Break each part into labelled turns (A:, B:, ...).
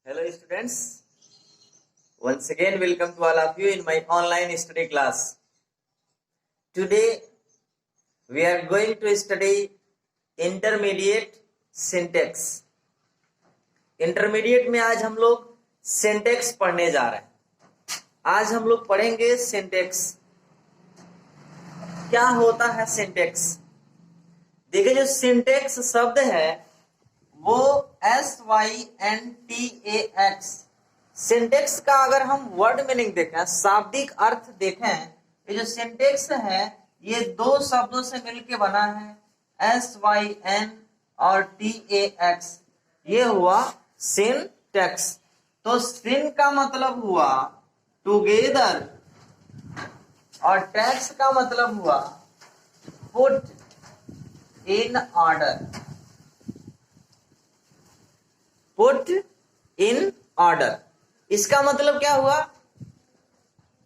A: Hello students, once again welcome to all of you in my online study class. Today we are going to study intermediate syntax. Intermediate में आज हम लोग syntax पढ़ने जा रहे हैं। आज हम लोग पढ़ेंगे सिंटेक्स। क्या होता है सिंटेक्स? देखिए, जो सिंटेक्स शब्द है वो SYNTAX। सिंटेक्स का अगर हम वर्ड मीनिंग देखें, शाब्दिक अर्थ देखें, ये जो सिंटेक्स है ये दो शब्दों से मिलकर बना है, SYN और TAX। ये हुआ सिंटेक्स। तो सिन का मतलब हुआ टुगेदर और टैक्स का मतलब हुआ put in order. Put in order, इसका मतलब क्या हुआ?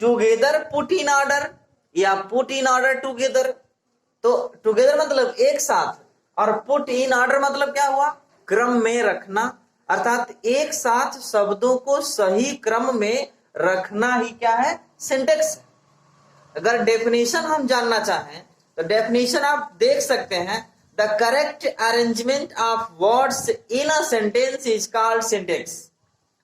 A: टुगेदर पुट इन ऑर्डर या पुट इन ऑर्डर टुगेदर। तो टुगेदर मतलब एक साथ, और पुट इन ऑर्डर मतलब क्या हुआ? क्रम में रखना, अर्थात एक साथ शब्दों को सही क्रम में रखना ही क्या है? सिंटेक्स। अगर डेफिनेशन हम जानना चाहें तो डेफिनेशन आप देख सकते हैं, the correct arrangement of words in a sentence is called syntax.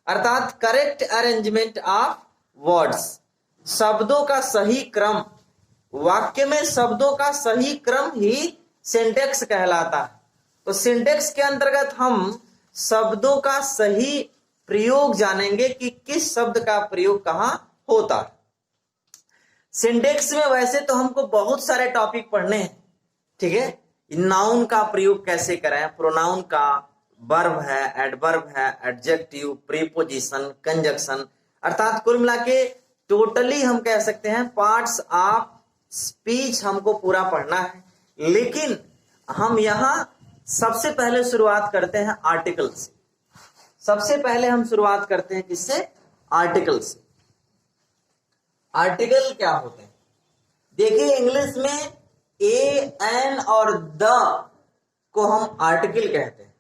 A: अर्थात करेक्ट अरेंजमेंट ऑफ वर्ड्स, शब्दों का सही क्रम, वाक्य में शब्दों का सही क्रम ही सिंटेक्स कहलाता है। तो सिंटेक्स के अंतर्गत हम शब्दों का सही प्रयोग जानेंगे कि किस शब्द का प्रयोग कहां होता है। सिंटेक्स में वैसे तो हमको बहुत सारे टॉपिक पढ़ने हैं, ठीक है। नाउन का प्रयोग कैसे करें, प्रोनाउन का, वर्ब है, एडवर्ब है, एडजेक्टिव, प्रीपोजिशन, कंजक्शन, अर्थात कुल मिला के टोटली हम कह सकते हैं पार्ट्स ऑफ स्पीच हमको पूरा पढ़ना है। लेकिन हम यहां सबसे पहले शुरुआत करते हैं आर्टिकल से। सबसे पहले हम शुरुआत करते हैं किससे? आर्टिकल से। आर्टिकल क्या होते हैं? देखिए, इंग्लिश में ए, एन और द को हम आर्टिकल कहते हैं।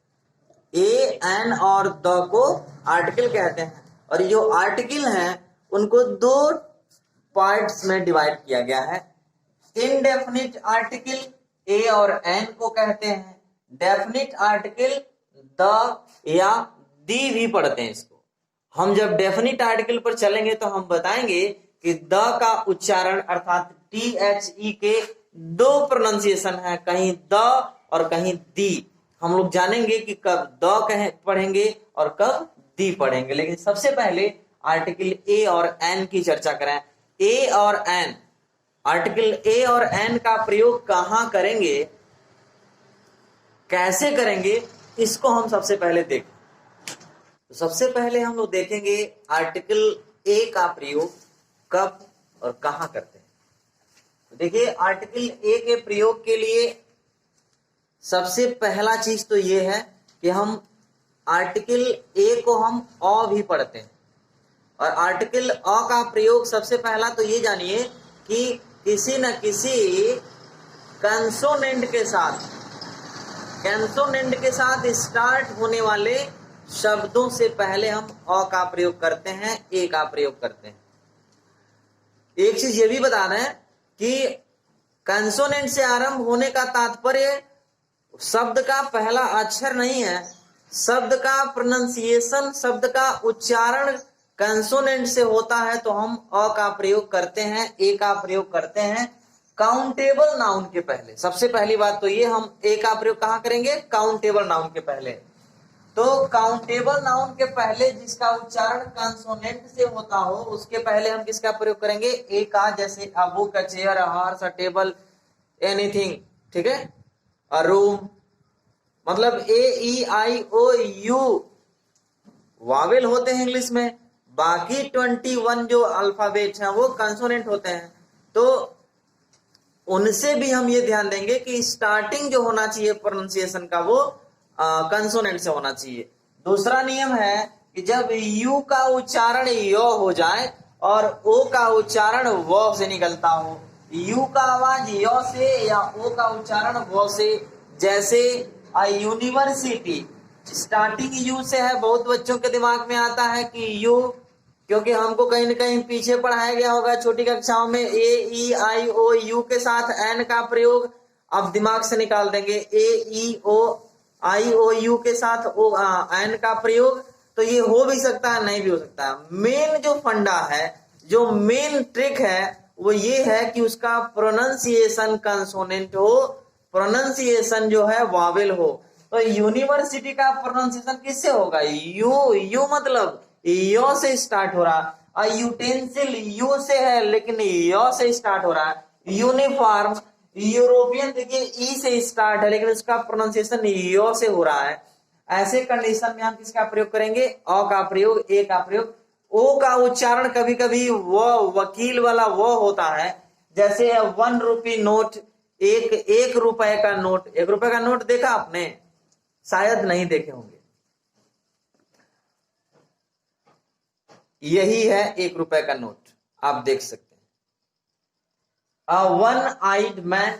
A: ए, एन और द को आर्टिकल कहते हैं। और जो आर्टिकल हैं उनको दो पार्ट्स में डिवाइड किया गया है। इनडेफिनिट आर्टिकल ए और एन को कहते हैं। डेफिनिट आर्टिकल द या दी भी पढ़ते हैं इसको। हम जब डेफिनिट आर्टिकल पर चलेंगे तो हम बताएंगे कि द का उच्चारण अर्थात THE के दो प्रोनाउंसिएशन है, कहीं द और कहीं दी। हम लोग जानेंगे कि कब द पढ़ेंगे और कब दी पढ़ेंगे। लेकिन सबसे पहले आर्टिकल ए और एन की चर्चा करें। ए और एन, आर्टिकल ए और एन का प्रयोग कहां करेंगे, कैसे करेंगे, इसको हम सबसे पहले देखें। तो सबसे पहले हम लोग देखेंगे आर्टिकल ए का प्रयोग कब और कहां करते हैं। तो देखिए, आर्टिकल ए के प्रयोग के लिए सबसे पहला चीज तो ये है कि हम आर्टिकल ए को हम अ भी पढ़ते हैं। और आर्टिकल अ का प्रयोग सबसे पहला तो ये जानिए कि किसी न किसी कंसोनेंट के साथ स्टार्ट होने वाले शब्दों से पहले हम अ का प्रयोग करते हैं, ए का प्रयोग करते हैं। एक चीज ये भी बता रहे हैं कि कंसोनेंट से आरंभ होने का तात्पर्य शब्द का पहला अक्षर नहीं है। शब्द का प्रोनाउंसिएशन, शब्द का उच्चारण कंसोनेंट से होता है तो हम अ का प्रयोग करते हैं, ए का प्रयोग करते हैं काउंटेबल नाउन के पहले। सबसे पहली बात तो ये, हम ए का प्रयोग कहां करेंगे? काउंटेबल नाउन के पहले। तो काउंटेबल नाउन के पहले जिसका उच्चारण कंसोनेंट से होता हो उसके पहले हम किसका प्रयोग करेंगे? ए का। जैसे a book, a chair, a horse, a table, anything, ठीक है। अ रूम, मतलब AEIOU वावेल होते हैं इंग्लिश में। बाकी 21 जो अल्फाबेट हैं वो कंसोनेंट होते हैं। तो उनसे भी हम ये ध्यान देंगे कि स्टार्टिंग जो होना चाहिए प्रोनाउंसिएशन का वो कंसोनेंट से होना चाहिए। दूसरा नियम है कि जब यू का उच्चारण यो हो जाए और ओ का उच्चारण वो से निकलता हो, यू का आवाज यो से या ओ का उच्चारण वो से। जैसे अ यूनिवर्सिटी, स्टार्टिंग यू से है। बहुत बच्चों के दिमाग में आता है कि यू, क्योंकि हमको कहीं ना कहीं पीछे पढ़ाया गया होगा छोटी कक्षाओं में ए ई आई ओ यू के साथ एन का प्रयोग। अब दिमाग से निकाल देंगे ए ई ओ आई ओ यू के साथ ओ एन का प्रयोग। तो ये हो भी सकता है, नहीं भी हो सकता है। मेन जो फंडा है, जो मेन ट्रिक है, वो ये है कि उसका प्रोनाउंसिएशन कंसोनेंट हो, प्रोनाउंसिएशन जो है वावेल हो। तो यूनिवर्सिटी का प्रोनाउंसिएशन किससे होगा? यू। यू मतलब यो से स्टार्ट हो रहा है। यूटेंसिल यू से है लेकिन यो से स्टार्ट हो रहा है। यूनिफॉर्म यूरोपियन देखिए ई से स्टार्ट है लेकिन उसका प्रोनाउंसिएशन यो से हो रहा है। ऐसे कंडीशन में हम किसका प्रयोग करेंगे? अ का प्रयोग, ए का प्रयोग। ओ का उच्चारण कभी कभी वो वकील वाला वो होता है, जैसे 1 रुपी नोट, एक रुपए का नोट। 1 रुपए का नोट देखा आपने? शायद नहीं देखे होंगे। यही है 1 रुपए का नोट, आप देख सकते हैं। One eyed man,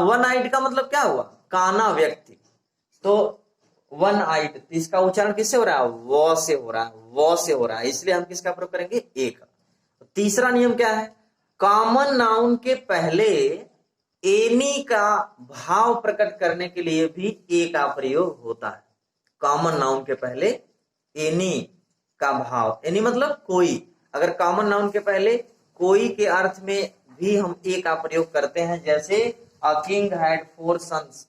A: one eyed का मतलब क्या हुआ? काना व्यक्ति। तो वन आइड, इसका उच्चारण किससे हो रहा है? वो से हो रहा है, वो से हो रहा है, इसलिए हम किसका प्रयोग करेंगे? ए का। तीसरा नियम क्या है? कॉमन नाउन के पहले एनी का भाव प्रकट करने के लिए भी ए का प्रयोग होता है। कॉमन नाउन के पहले एनी का भाव, एनी मतलब कोई। अगर कॉमन नाउन के पहले कोई के अर्थ में भी हम ए का प्रयोग करते हैं, जैसे अ किंग हैड 4 सन्स,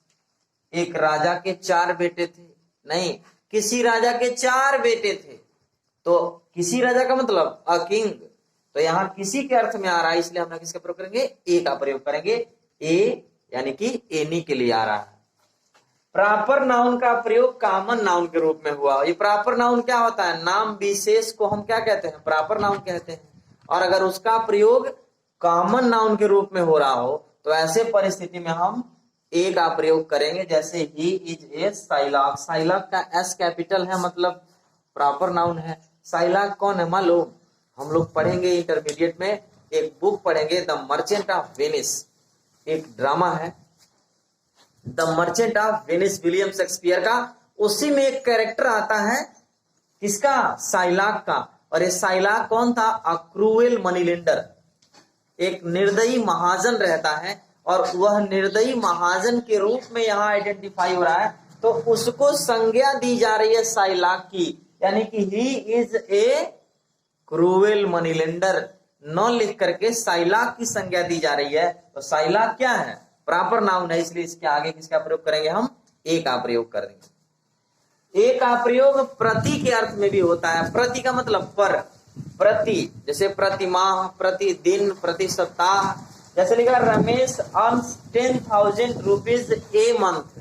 A: एक राजा के 4 बेटे थे। नहीं, किसी राजा के 4 बेटे थे। तो किसी राजा का मतलब अ किंग, तो यहां किसी के अर्थ में आ रहा है, इसलिए हम किसका प्रयोग करेंगे? ए का प्रयोग करेंगे। ए यानी कि एनी के लिए आ रहा है। प्रॉपर नाउन का प्रयोग कॉमन नाउन के रूप में हुआ। ये प्रॉपर नाउन क्या होता है? नाम विशेष को हम क्या कहते हैं? प्रॉपर नाउन कहते हैं। और अगर उसका प्रयोग कॉमन नाउन के रूप में हो रहा हो तो ऐसे परिस्थिति में हम ए का प्रयोग करेंगे। जैसे ही इज ए साइलाक, साइलाक का एस कैपिटल है, मतलब प्रॉपर नाउन है। साइलाक कौन है मालूम? हम लोग पढ़ेंगे इंटरमीडिएट में, एक बुक पढ़ेंगे द मर्चेंट ऑफ वेनिस, एक ड्रामा है the merchant of Venice William Shakespeare का। उसी में एक कैरेक्टर आता है किसका? साइलाक का। और ये साइलाक कौन था? अ क्रूएल मनी लेंडर, एक निर्दयी महाजन रहता है और वह निर्दयी महाजन के रूप में यहाँ आइडेंटिफाई हो रहा है। तो उसको संज्ञा दी जा रही है साइलाक की, यानी कि he is a cruel money lender. न लिख करके साइलाक की संज्ञा दी जा रही है। तो साइलाक क्या है? प्रॉपर नाउन है, इसलिए इसके आगे किसका प्रयोग करेंगे? हम ए का प्रयोग करेंगे। ए का प्रयोग प्रति के अर्थ में भी होता है। प्रति का मतलब पर, प्रति, जैसे प्रति माह, प्रति दिन, प्रति सप्ताह। जैसे लिखा Ramesh earns 10,000 rupees a month,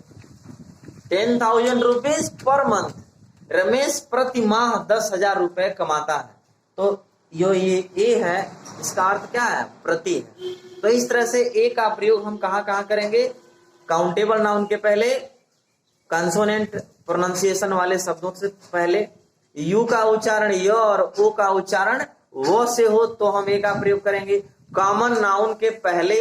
A: 10,000 rupees per month. Ramesh प्रति माह 10,000 रुपए कमाता है। तो ये ए है, इसका अर्थ क्या है? प्रति है। तो इस तरह से ए का प्रयोग हम कहां कहां करेंगे? काउंटेबल नाउन के पहले, कंसोनेंट प्रोनाउंसिएशन वाले शब्दों से पहले, यू का उच्चारण य और ओ का उच्चारण वो से हो तो हम ए का प्रयोग करेंगे। कॉमन नाउन के पहले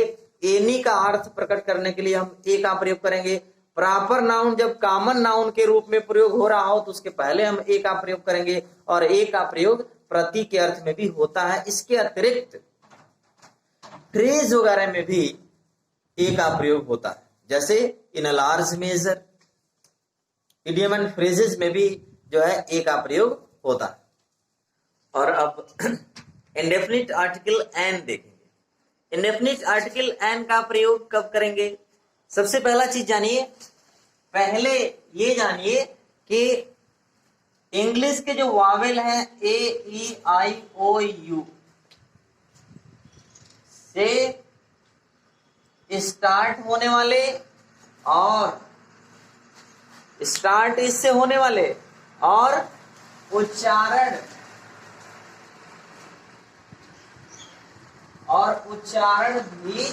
A: एनी का अर्थ प्रकट करने के लिए हम ए का प्रयोग करेंगे। प्रॉपर नाउन जब कॉमन नाउन के रूप में प्रयोग हो रहा हो तो उसके पहले हम ए का प्रयोग करेंगे। और ए का प्रयोग प्रति के अर्थ में भी होता है। इसके अतिरिक्त फ्रेज वगैरह में भी ए का प्रयोग होता है, जैसे in large measure, idiom and phrases में भी जो है ए का प्रयोग होता है। और अब इंडेफिनिट आर्टिकल एन देखेंगे। इंडेफिनिट आर्टिकल एन का प्रयोग कब करेंगे? सबसे पहला चीज जानिए, पहले ये जानिए कि इंग्लिश के जो वावेल है ए ई आई ओ यू से स्टार्ट होने वाले और स्टार्ट इससे होने वाले और उच्चारण भी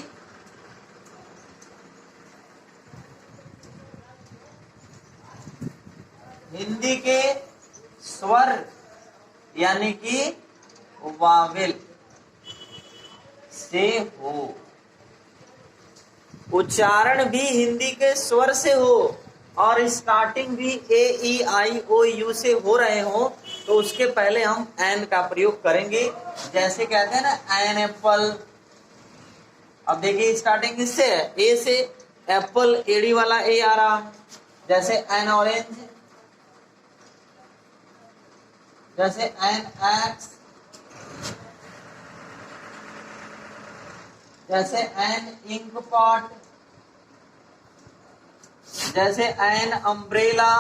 A: हिंदी के स्वर यानी कि वावेल से हो। उच्चारण भी हिंदी के स्वर से हो, और स्टार्टिंग भी ए ई आई ओ यू से हो रहे हो तो उसके पहले हम एन का प्रयोग करेंगे। जैसे कहते हैं ना एन एप्पल। अब देखिए स्टार्टिंग किससे है, ए से, एप्पल एडी वाला ए आ रहा। जैसे एन ऑरेंज, जैसे एन एक्स, जैसे एन इंक पॉट, जैसे एन अम्ब्रेला।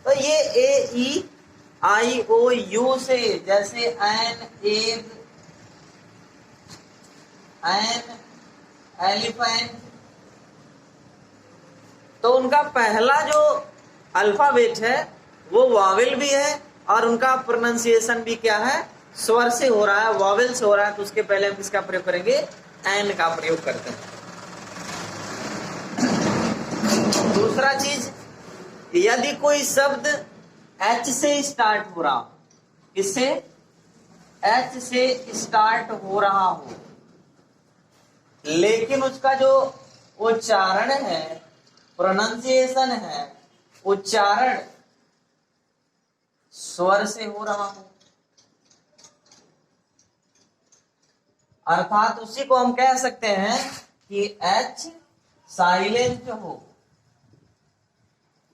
A: तो ये ए ई आई ओ यू से, जैसे एन एग, एन एलिफेंट। तो उनका पहला जो अल्फाबेट है वो वावेल भी है और उनका प्रोनाउंसिएशन भी क्या है, स्वर से हो रहा है, वावेल से हो रहा है। तो उसके पहले हम किसका प्रयोग करेंगे, एन का प्रयोग करते हैं। दूसरा चीज, यदि कोई शब्द एच से स्टार्ट हो रहा हो, किससे, एच से स्टार्ट हो रहा हो, लेकिन उसका जो उच्चारण है, प्रोनाउंसिएशन है, उच्चारण स्वर से हो रहा हो, अर्थात उसी को हम कह सकते हैं कि एच साइलेंट हो।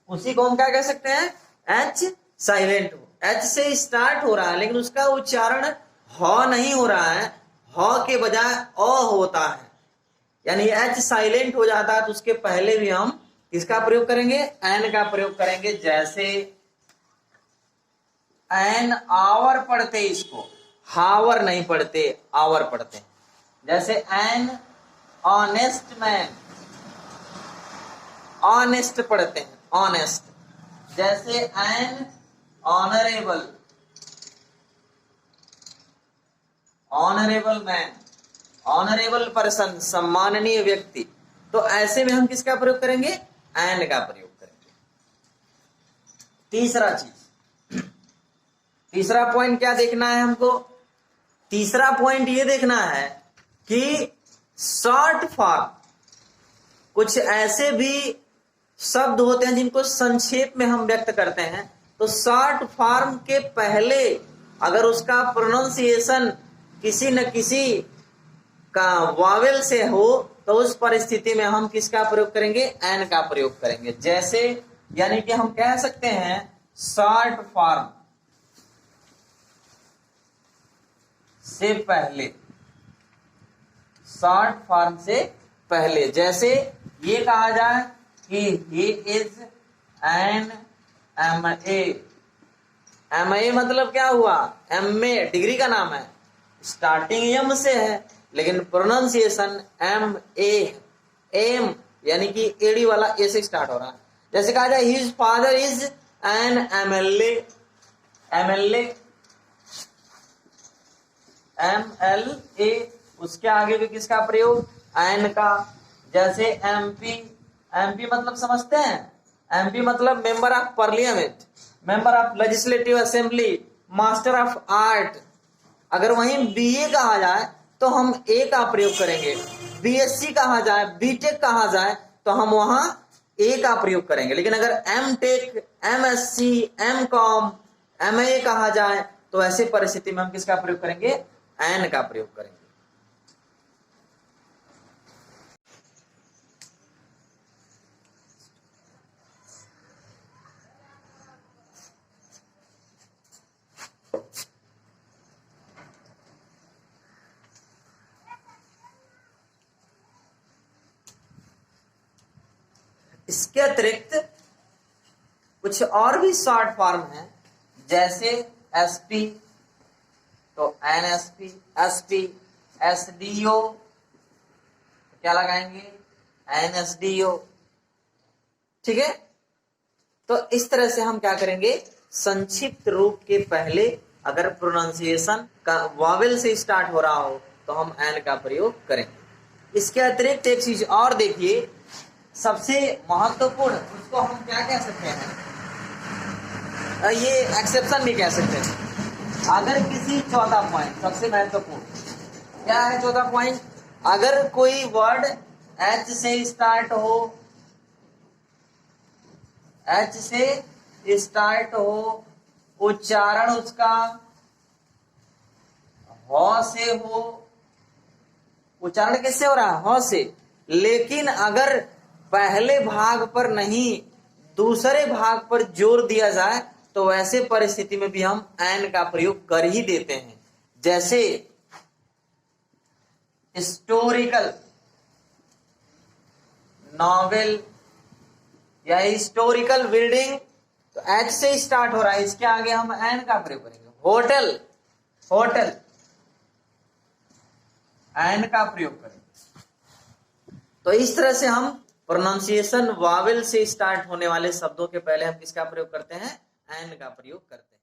A: उसी को हम क्या कह सकते हैं, एच साइलेंट हो। एच से स्टार्ट हो रहा है लेकिन उसका उच्चारण ह नहीं हो रहा है, ह के बजाय अ होता है, यानी एच साइलेंट हो जाता है। तो उसके पहले भी हम किसका प्रयोग करेंगे, एन का प्रयोग करेंगे। जैसे एन आवर पढ़ते, इसको हावर नहीं पढ़ते, आवर पढ़ते हैं। जैसे एन ऑनेस्ट मैन, ऑनेस्ट पढ़ते हैं, ऑनेस्ट। जैसे N honourable, honourable man, honourable person, सम्माननीय व्यक्ति। तो ऐसे में हम किसका प्रयोग करेंगे, एन का प्रयोग करेंगे। तीसरा चीज, तीसरा पॉइंट क्या देखना है हमको, तीसरा पॉइंट ये देखना है कि शॉर्ट फॉर्म, कुछ ऐसे भी शब्द होते हैं जिनको संक्षेप में हम व्यक्त करते हैं। तो शॉर्ट फॉर्म के पहले अगर उसका प्रोनाउंसिएशन किसी न किसी का वावेल से हो तो उस परिस्थिति में हम किसका प्रयोग करेंगे, एन का प्रयोग करेंगे। जैसे यानी कि हम कह सकते हैं शॉर्ट फॉर्म से पहले, शॉर्ट फॉर्म से पहले। जैसे ये कहा जाए कि he is an MA। MA मतलब क्या हुआ, MA डिग्री का नाम है, स्टार्टिंग एम से है लेकिन प्रोनाउंसिएशन MA, एम यानी कि एडी वाला ए से स्टार्ट हो रहा है। जैसे कहा जाए his father is an MLA, MLA MLA, उसके आगे भी किसका प्रयोग, एन का। जैसे MP, MP मतलब समझते हैं, MP मतलब member of parliament, member of legislative assembly, master of art. अगर वहीं BA कहा जाए तो हम ए का प्रयोग करेंगे, BSc कहा जाए, BTech कहा जाए तो हम वहां ए का प्रयोग करेंगे। लेकिन अगर MTech, MSc, MCom, MA कहा जाए तो ऐसे परिस्थिति में हम किसका प्रयोग करेंगे, एन का प्रयोग करेंगे। इसके अतिरिक्त कुछ और भी शॉर्ट फॉर्म है। जैसे SP तो NSP, SP, SDO क्या लगाएंगे, NSDO। ठीक है, तो इस तरह से हम क्या करेंगे, संक्षिप्त रूप के पहले अगर प्रोनाउंसिएशन का वावेल से स्टार्ट हो रहा हो तो हम एन का प्रयोग करेंगे। इसके अतिरिक्त एक चीज और देखिए, सबसे महत्वपूर्ण, उसको हम क्या कह सकते हैं, ये एक्सेप्शन भी कह सकते हैं। अगर किसी, चौथा पॉइंट सबसे महत्वपूर्ण क्या है, चौथा पॉइंट, अगर कोई वर्ड एच से स्टार्ट हो, एच से स्टार्ट हो, उच्चारण उसका ह से हो, उच्चारण किससे हो रहा है? ह से। लेकिन अगर पहले भाग पर नहीं दूसरे भाग पर जोर दिया जाए तो वैसे परिस्थिति में भी हम एन का प्रयोग कर ही देते हैं। जैसे हिस्टोरिकल नॉवेल या हिस्टोरिकल बिल्डिंग, तो एच से स्टार्ट हो रहा है, इसके आगे हम एन का प्रयोग करेंगे। होटल, होटल एन का प्रयोग करेंगे। तो इस तरह से हम प्रोनाउंसिएशन वावेल से स्टार्ट होने वाले शब्दों के पहले हम किसका प्रयोग करते हैं? एन का प्रयोग करते हैं।